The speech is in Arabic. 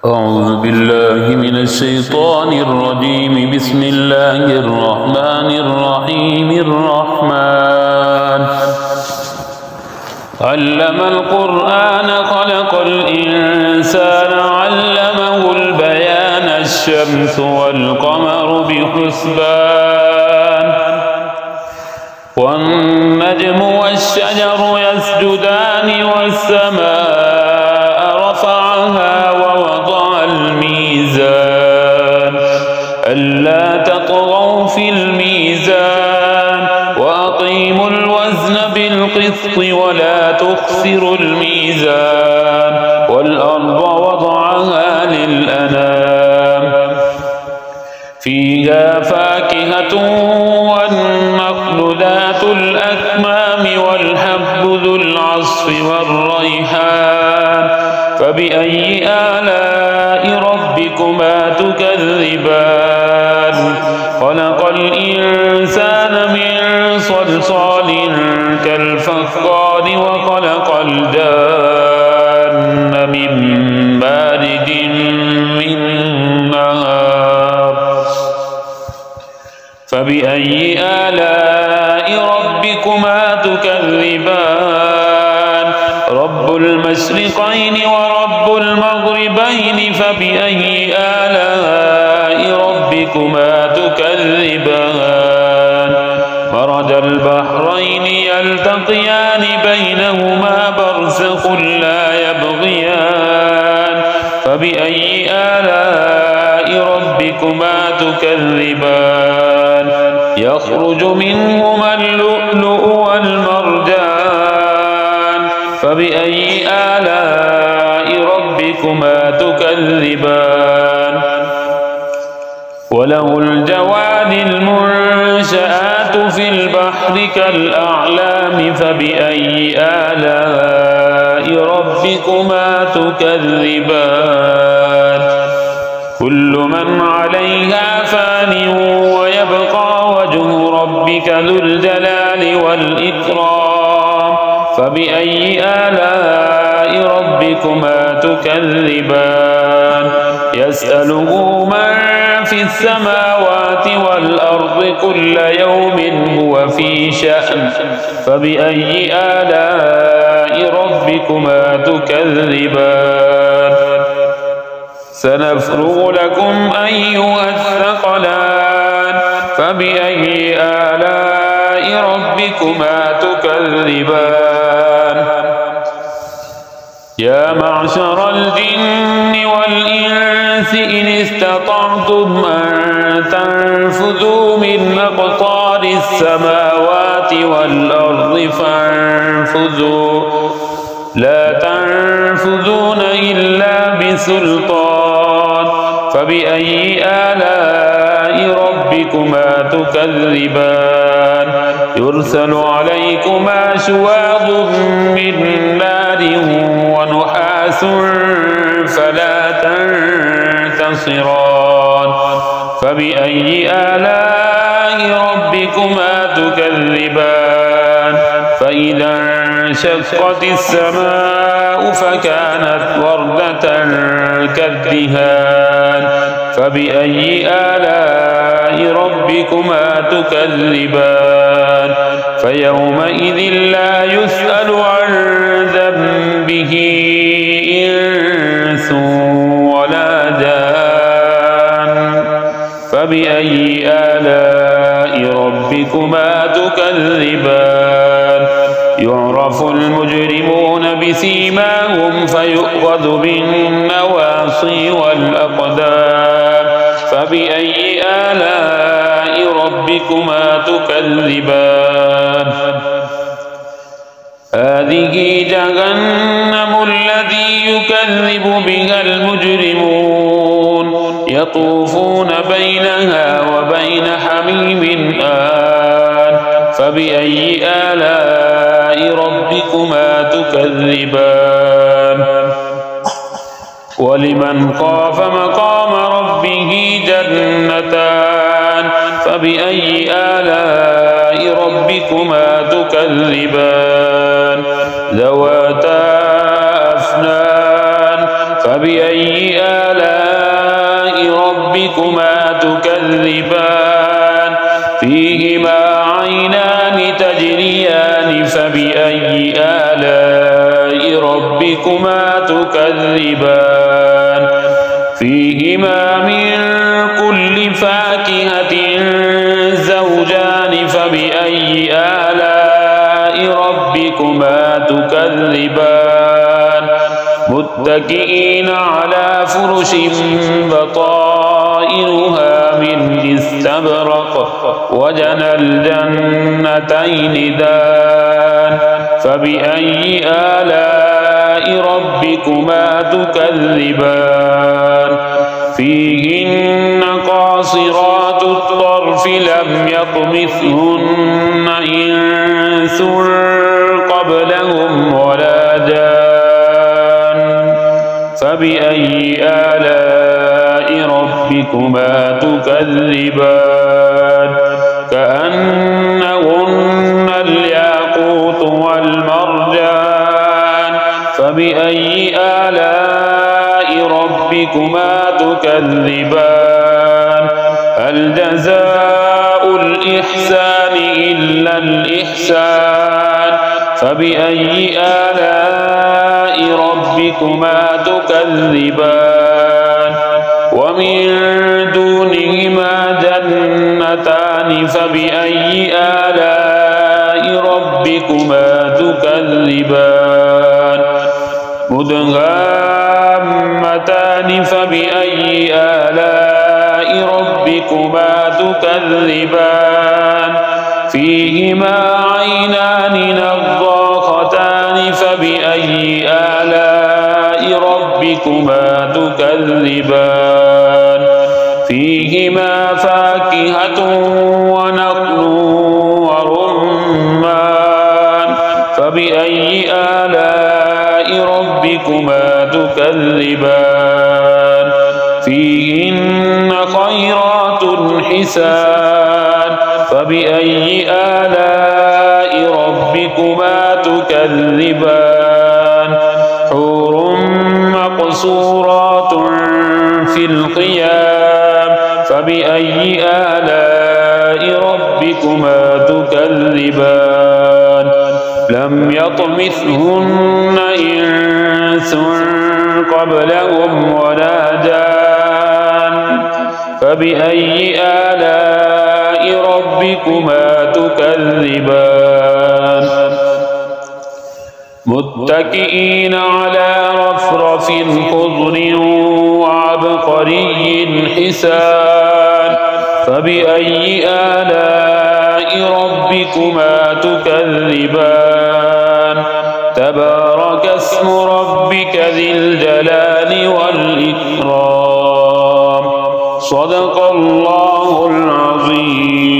أعوذ بالله من الشيطان الرجيم. بسم الله الرحمن الرحيم. الرحمن علم القرآن خلق الإنسان علمه البيان. الشمس والقمر بحسبان والنجم والشجر يسجدان والسماء رفعها ووضع الميزان ألا تطغوا في الميزان وأقيموا الوزن بالقسط ولا تخسروا الميزان والأرض وضعها للأنام فيها فاكهة والنخل ذات الأكمام والحب ذو العصف والريحان فبأي آلاء ربكما تكذبان خلق الإنسان من صلصال كالفخار وخلق الجان من مارج من نار فبأي آلاء ربكما تكذبان رب المشرقين ورب المغربين فبأي آلاء ربكما تكذبان مرج البحرين يلتقيان بينهما برزخ لا يبغيان فبأي آلاء ربكما تكذبان يخرج منهما اللؤلؤ والمرجان فبأي آلاء ربكما تكذبان وله الجوار المنشآت في البحر كالأعلام فبأي آلاء ربكما تكذبان كل من عليها فان ويبقى وجه ربك ذو الجلال والإكرام فبأي آلاء ربكما تكذبان يسأله من في السماوات والأرض كل يوم هو في شأن فبأي آلاء ربكما تكذبان سنفرغ لكم أيها الثقلان فبأي آلاء ربكما تكذبان يا معشر الجن والإنس إن استطعتم أن تنفذوا من أقطار السماوات والأرض فانفذوا لا تنفذون إلا بسلطان فبأي آلاء ربكما تكذبان يرسل عليكما شواظ من نار ونحاس فلا تنتصران فبأي آلاء ربكما تكذبان فإذا انشقت السماء فكانت وردة كالدهان فبأي آلاء ربكما تكذبان فيومئذ لا يسأل عن ذنبه إنس ولا جان فبأي آلاء ربكما تكذبان يعرف المجرمون بسيماهم فيؤخذ بالنواصي والأقدام فبأي آلاء ربكما تكذبان هذه جهنم التي يكذب بها المجرمون يطوفون بينها وبين حميم آن فبأي آلاء ربكما تكذبان ولمن خاف مقام ربه جنتان فبأي آلاء ربكما تكذبان ذواتا أفنان فبأي آلاء ربكما تكذبان فيهما عينان تجريان فبأي آلاء ربكما تكذبان فيهما من كل فاكهة زوجان فبأي آلاء ربكما تكذبان متكئين على فرش بطائنها من استبرق وجنى الجنتين دان فبأي آلاء ربكما تكذبان فيهن قاصرات الطرف لم يطمثهن إنس قبلهم ولا جان فبأي آلاء ربكما تكذبان كأنهن الياقوت والمرجان فبأي آلاء ربكما تكذبان هل جزاء الإحسان إلا الإحسان فبأي آلاء ربكما تكذبان ومن دونهما جنتان فبأي آلاء ربكما تكذبان مدهامتان فبأي آلاء ربكما تكذبان فيهما عينان نضاختان فبأي آلاء ربكما تكذبان فيهما فاكهة ونخل ورمان فبأي آلاء ربكما تكذبان فيهن خيرات حسان فبأي آلاء ربكما تكذبان حور مقصورات في الخيام فبأي آلاء ربكما تكذبان لم يطمثهن إنس قبلهم ولا جان فبأي آلاء ربكما تكذبان متكئين على رفرف خضر وعبقري حسان فبأي آلاء ربكما تكذبان تبارك اسم ربك ذي الجلال والإكرام صدق الله العظيم.